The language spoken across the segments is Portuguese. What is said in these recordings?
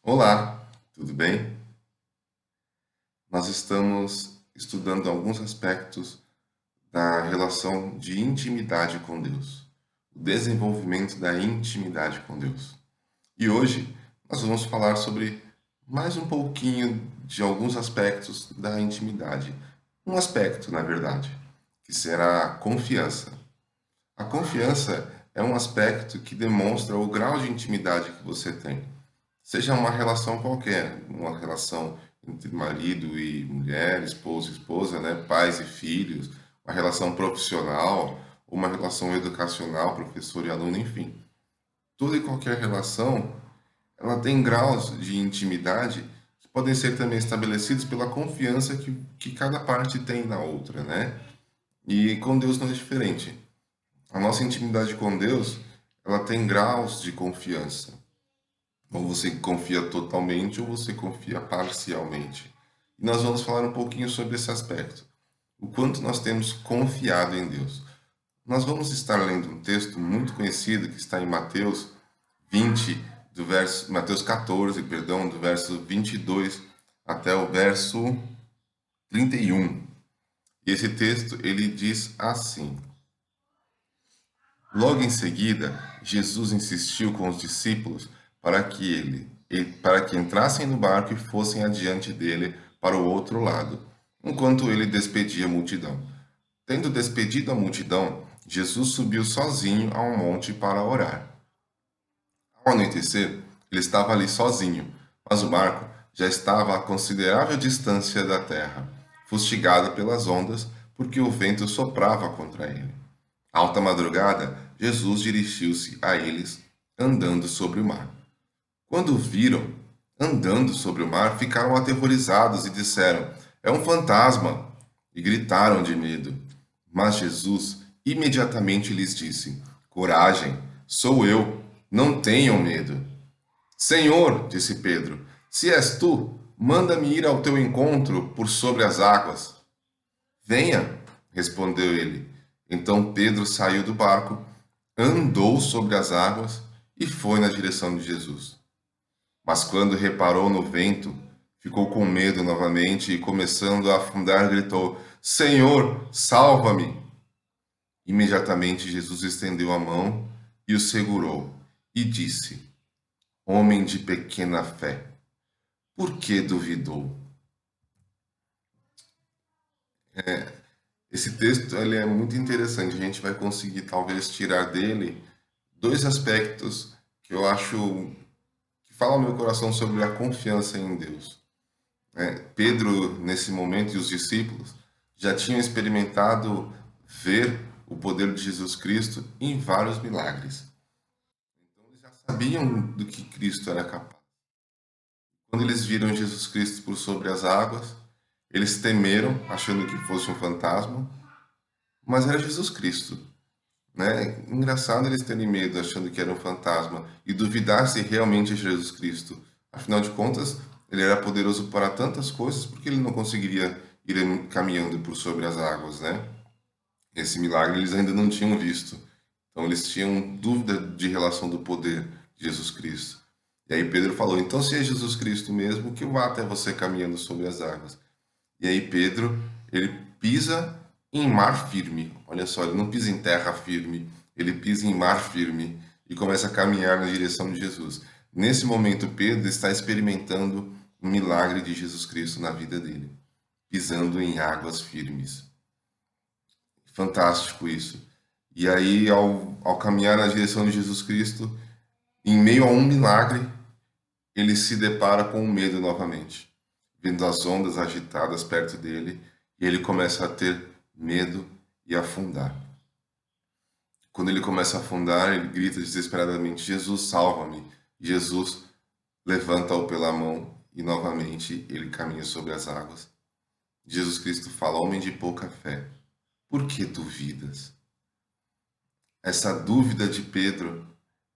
Olá, tudo bem? Nós estamos estudando alguns aspectos da relação de intimidade com Deus, o desenvolvimento da intimidade com Deus. E hoje nós vamos falar sobre mais um pouquinho de alguns aspectos da intimidade. Um aspecto, na verdade, que será a confiança. A confiança é um aspecto que demonstra o grau de intimidade que você tem. Seja uma relação qualquer, uma relação entre marido e mulher, esposo e esposa, né? Pais e filhos, uma relação profissional, uma relação educacional, professor e aluno, enfim. Toda e qualquer relação, ela tem graus de intimidade que podem ser também estabelecidos pela confiança que cada parte tem na outra, né? E com Deus não é diferente. A nossa intimidade com Deus, ela tem graus de confiança. Ou você confia totalmente ou você confia parcialmente. E nós vamos falar um pouquinho sobre esse aspecto. O quanto nós temos confiado em Deus. Nós vamos estar lendo um texto muito conhecido que está em Mateus 20, Mateus 14, perdão, do verso 22 até o verso 31. E esse texto ele diz assim: Logo em seguida, Jesus insistiu com os discípulos para que entrassem no barco e fossem adiante dele para o outro lado, enquanto ele despedia a multidão. Tendo despedido a multidão, Jesus subiu sozinho a um monte para orar. Ao anoitecer, ele estava ali sozinho, mas o barco já estava a considerável distância da terra, fustigado pelas ondas, porque o vento soprava contra ele. Alta madrugada, Jesus dirigiu-se a eles, andando sobre o mar. Quando o viram andando sobre o mar, ficaram aterrorizados e disseram: É um fantasma! E gritaram de medo. Mas Jesus imediatamente lhes disse: Coragem, sou eu, não tenham medo. Senhor, disse Pedro, se és tu, manda-me ir ao teu encontro por sobre as águas. Venha, respondeu ele. Então Pedro saiu do barco, andou sobre as águas e foi na direção de Jesus. Mas quando reparou no vento, ficou com medo novamente e, começando a afundar, gritou: Senhor, salva-me! Imediatamente Jesus estendeu a mão e o segurou e disse: Homem de pequena fé, por que duvidou? Esse texto ele é muito interessante. A gente vai conseguir talvez tirar dele dois aspectos que eu acho que falam ao meu coração sobre a confiança em Deus. Pedro, nesse momento, e os discípulos já tinham experimentado ver o poder de Jesus Cristo em vários milagres. Então, eles já sabiam do que Cristo era capaz. Quando eles viram Jesus Cristo por sobre as águas, eles temeram, achando que fosse um fantasma, mas era Jesus Cristo. Né? Engraçado eles terem medo, achando que era um fantasma, e duvidar se realmente é Jesus Cristo. Afinal de contas, ele era poderoso para tantas coisas, porque ele não conseguiria ir caminhando por sobre as águas, né? Esse milagre eles ainda não tinham visto. Então eles tinham dúvida de relação do poder de Jesus Cristo. E aí Pedro falou: então, se é Jesus Cristo mesmo, que eu vá até você caminhando sobre as águas. E aí Pedro, ele pisa em mar firme. Olha só, ele não pisa em terra firme, ele pisa em mar firme e começa a caminhar na direção de Jesus. Nesse momento, Pedro está experimentando um milagre de Jesus Cristo na vida dele, pisando em águas firmes. Fantástico isso. E aí, ao caminhar na direção de Jesus Cristo, em meio a um milagre, ele se depara com o medo novamente, vendo as ondas agitadas perto dele, e ele começa a ter medo e afundar. Quando ele começa a afundar, ele grita desesperadamente: Jesus, salva-me! Jesus levanta-o pela mão e novamente ele caminha sobre as águas. Jesus Cristo fala: Homem de pouca fé, por que duvidas? Essa dúvida de Pedro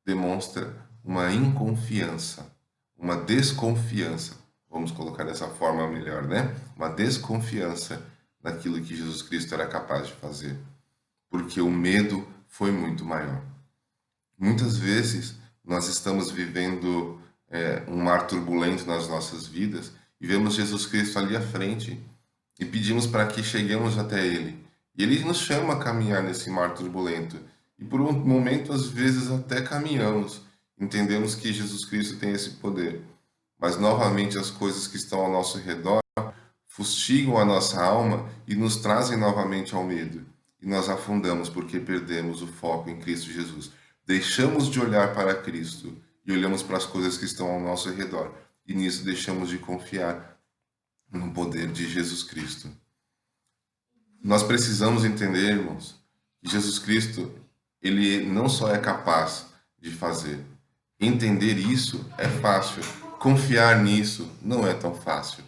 demonstra uma inconfiança, uma desconfiança, vamos colocar dessa forma melhor, né? Uma desconfiança naquilo que Jesus Cristo era capaz de fazer, porque o medo foi muito maior. Muitas vezes nós estamos vivendo um mar turbulento nas nossas vidas e vemos Jesus Cristo ali à frente e pedimos para que cheguemos até Ele. E Ele nos chama a caminhar nesse mar turbulento. E por um momento, às vezes, até caminhamos. Entendemos que Jesus Cristo tem esse poder. Mas, novamente, as coisas que estão ao nosso redor fustigam a nossa alma e nos trazem novamente ao medo. E nós afundamos porque perdemos o foco em Cristo Jesus. Deixamos de olhar para Cristo e olhamos para as coisas que estão ao nosso redor. E nisso deixamos de confiar no poder de Jesus Cristo. Nós precisamos entender, irmãos, que Jesus Cristo, ele não só é capaz de fazer. Entender isso é fácil. Confiar nisso não é tão fácil.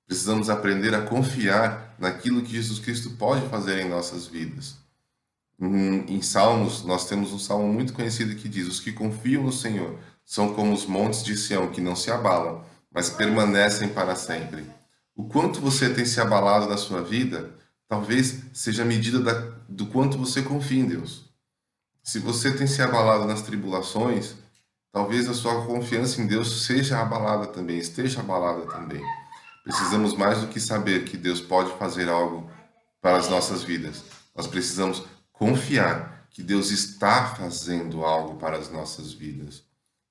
Precisamos aprender a confiar naquilo que Jesus Cristo pode fazer em nossas vidas. Em Salmos, nós temos um salmo muito conhecido que diz: os que confiam no Senhor são como os montes de Sião, que não se abalam, mas permanecem para sempre. O quanto você tem se abalado na sua vida, talvez seja a medida do quanto você confia em Deus. Se você tem se abalado nas tribulações, talvez a sua confiança em Deus seja abalada também, esteja abalada também. Precisamos mais do que saber que Deus pode fazer algo para as nossas vidas. Nós precisamos confiar que Deus está fazendo algo para as nossas vidas,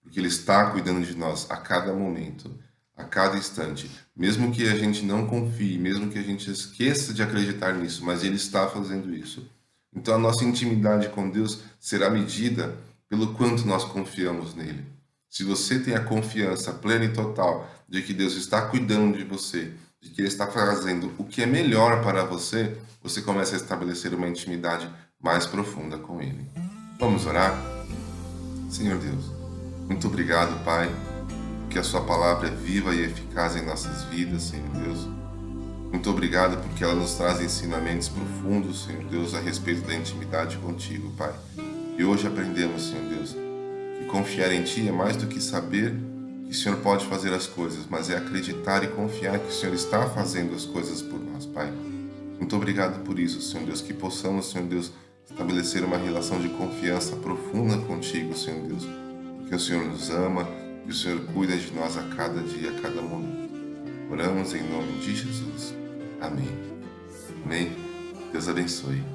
porque Ele está cuidando de nós a cada momento, a cada instante, mesmo que a gente não confie, mesmo que a gente esqueça de acreditar nisso, mas Ele está fazendo isso. Então a nossa intimidade com Deus será medida pelo quanto nós confiamos nele. Se você tem a confiança plena e total de que Deus está cuidando de você, de que Ele está fazendo o que é melhor para você, você começa a estabelecer uma intimidade mais profunda com Ele. Vamos orar? Senhor Deus, muito obrigado, Pai, porque a Sua palavra é viva e eficaz em nossas vidas, Senhor Deus. Muito obrigado porque ela nos traz ensinamentos profundos, Senhor Deus, a respeito da intimidade contigo, Pai. E hoje aprendemos, Senhor Deus, que confiar em Ti é mais do que saber que o Senhor pode fazer as coisas, mas é acreditar e confiar que o Senhor está fazendo as coisas por nós, Pai. Muito obrigado por isso, Senhor Deus, que possamos, Senhor Deus, estabelecer uma relação de confiança profunda contigo, Senhor Deus, porque o Senhor nos ama e o Senhor cuida de nós a cada dia, a cada momento. Oramos em nome de Jesus. Amém. Amém. Deus abençoe.